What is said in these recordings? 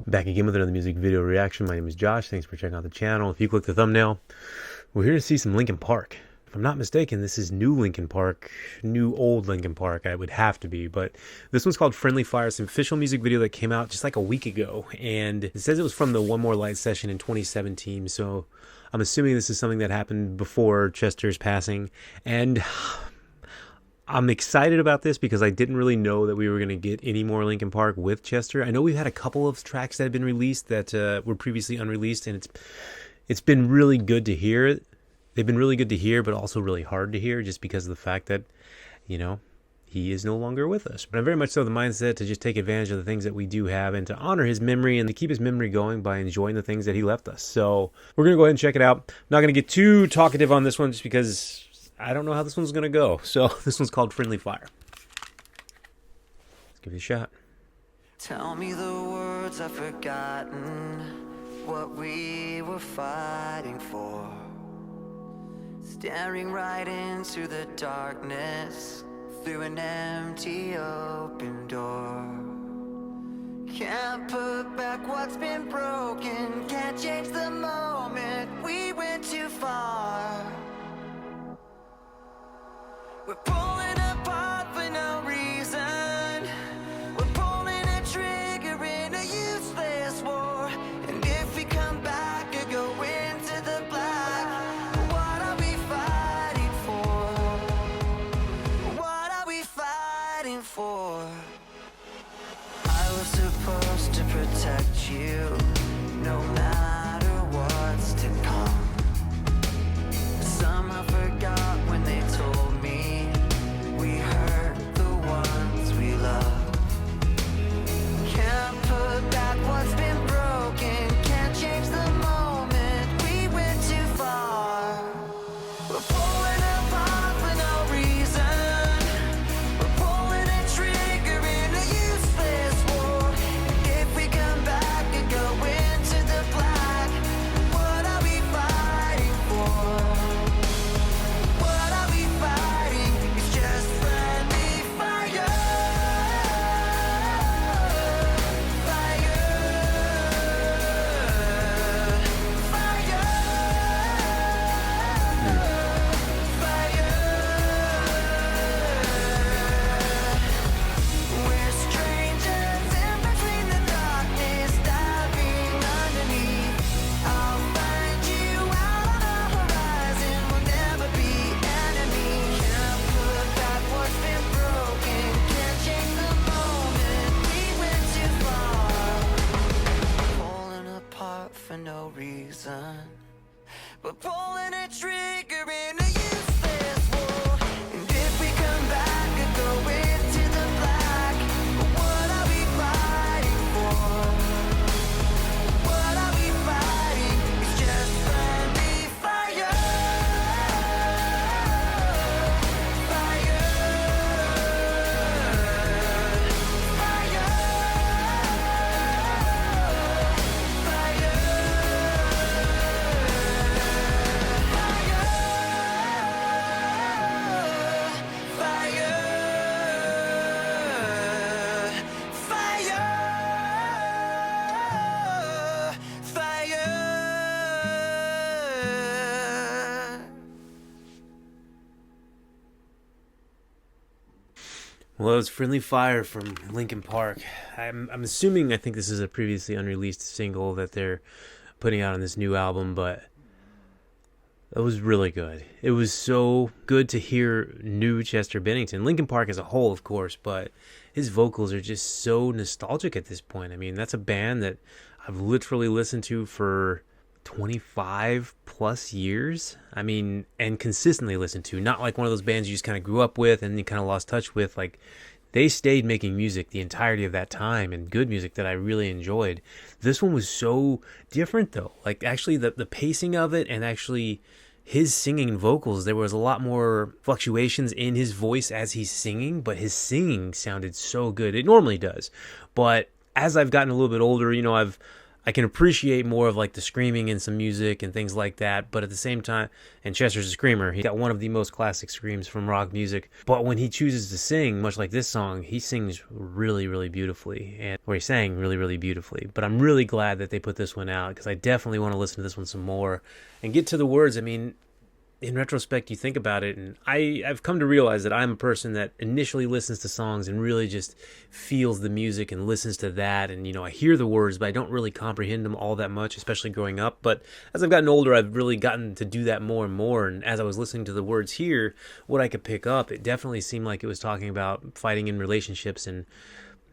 Back again with another music video reaction. My name is Josh. Thanks for checking out the channel. If you click the thumbnail, we're here to see some Linkin Park. If I'm not mistaken, this is new Linkin Park, new old Linkin Park. I would have to be, but this one's called Friendly Fire. It's an official music video that came out just like a week ago, and it says it was from the One More Light session in 2017. So I'm assuming this is something that happened before Chester's passing, and I'm excited about this because I didn't really know that we were going to get any more Linkin Park with Chester. I know we've had a couple of tracks that have been released that were previously unreleased, and it's been really good to hear. They've been really good to hear, but also really hard to hear just because of the fact that, you know, he is no longer with us. But I'm very much so the mindset to just take advantage of the things that we do have and to honor his memory and to keep his memory going by enjoying the things that he left us. So we're going to go ahead and check it out. I'm not going to get too talkative on this one just because I don't know how this one's going to go. So this one's called Friendly Fire. Let's give it a shot. Tell me the words I've forgotten, what we were fighting for. Staring right into the darkness, through an empty open door. Can't put back what's been broken, can't change the moment we went too far. We're pulling apart for no reason. We're pulling a trigger in a useless war. And if we come back or go into the black, what are we fighting for? What are we fighting for? I was supposed to protect you, no matter what's to come. Somehow forgot when they told me we hurt the ones we love. Can't put back what's been broken, can't change the moment we went too far. We're pulling apart for no reason. We're pulling a trigger in a useless war. And if we come back and go into the black, what are we fighting for? What are we fighting? It's just friendly fire. Fire. Fire. We're strangers in between the darkness, diving underneath. I'll find you out on the horizon. We'll never be enemies. Can't put back what's been broken, can't change the moment we went too far. Pulling apart for no reason. We're pulling a trigger in a useless war. And if we come back and go into the black, what are we fighting for? What are we fighting? It's just friendly fire. Fire. Fire. Well, it was Friendly Fire from Linkin Park. I'm assuming, I think this is a previously unreleased single that they're putting out on this new album, but it was really good. It was so good to hear new Chester Bennington. Linkin Park as a whole, of course, but his vocals are just so nostalgic at this point. I mean, that's a band that I've literally listened to for 25 plus years. I mean, and consistently listened to. Not like one of those bands you just kind of grew up with and you kind of lost touch with. Like, they stayed making music the entirety of that time, and good music that I really enjoyed. This one was so different, though. Like, actually, the pacing of it and actually his singing and vocals, there was a lot more fluctuations in his voice as he's singing, but his singing sounded so good. It normally does. But as I've gotten a little bit older, you know, I've I can appreciate more of like the screaming in some music and things like that, but at the same time, and Chester's a screamer. He got one of the most classic screams from rock music. But when he chooses to sing, much like this song, he sings really, really beautifully, and or he sang really, really beautifully. But I'm really glad that they put this one out because I definitely want to listen to this one some more and get to the words. I mean, in retrospect, you think about it, and I've come to realize that I'm a person that initially listens to songs and really just feels the music and listens to that. And, you know, I hear the words, but I don't really comprehend them all that much, especially growing up. But as I've gotten older, I've really gotten to do that more and more. And as I was listening to the words here, what I could pick up, it definitely seemed like it was talking about fighting in relationships and,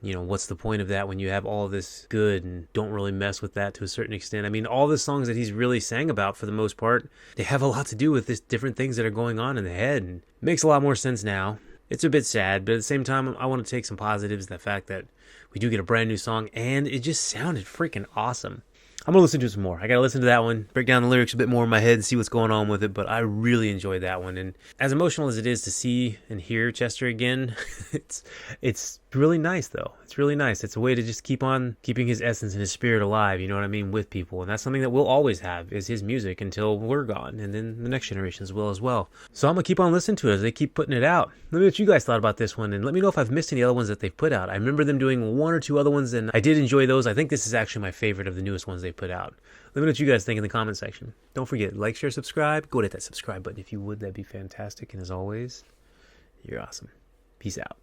you know, what's the point of that when you have all this good and don't really mess with that to a certain extent. I mean, all the songs that he's really sang about for the most part, they have a lot to do with this different things that are going on in the head, and it makes a lot more sense now. It's a bit sad, but at the same time, I want to take some positives, the fact that we do get a brand new song and it just sounded freaking awesome. I'm going to listen to it some more. I got to listen to that one, break down the lyrics a bit more in my head and see what's going on with it, but I really enjoyed that one. And as emotional as it is to see and hear Chester again, it's really nice, though. It's really nice. It's a way to just keep on keeping his essence and his spirit alive, you know what I mean, with people. And that's something that we'll always have, is his music until we're gone, and then the next generations will as well. So I'm going to keep on listening to it as they keep putting it out. Let me know what you guys thought about this one, and let me know if I've missed any other ones that they've put out. I remember them doing one or two other ones, and I did enjoy those. I think this is actually my favorite of the newest ones they put out. Let me know what you guys think in the comment section. Don't forget, like, share, subscribe. Go hit that subscribe button if you would. That'd be fantastic. And as always, you're awesome. Peace out.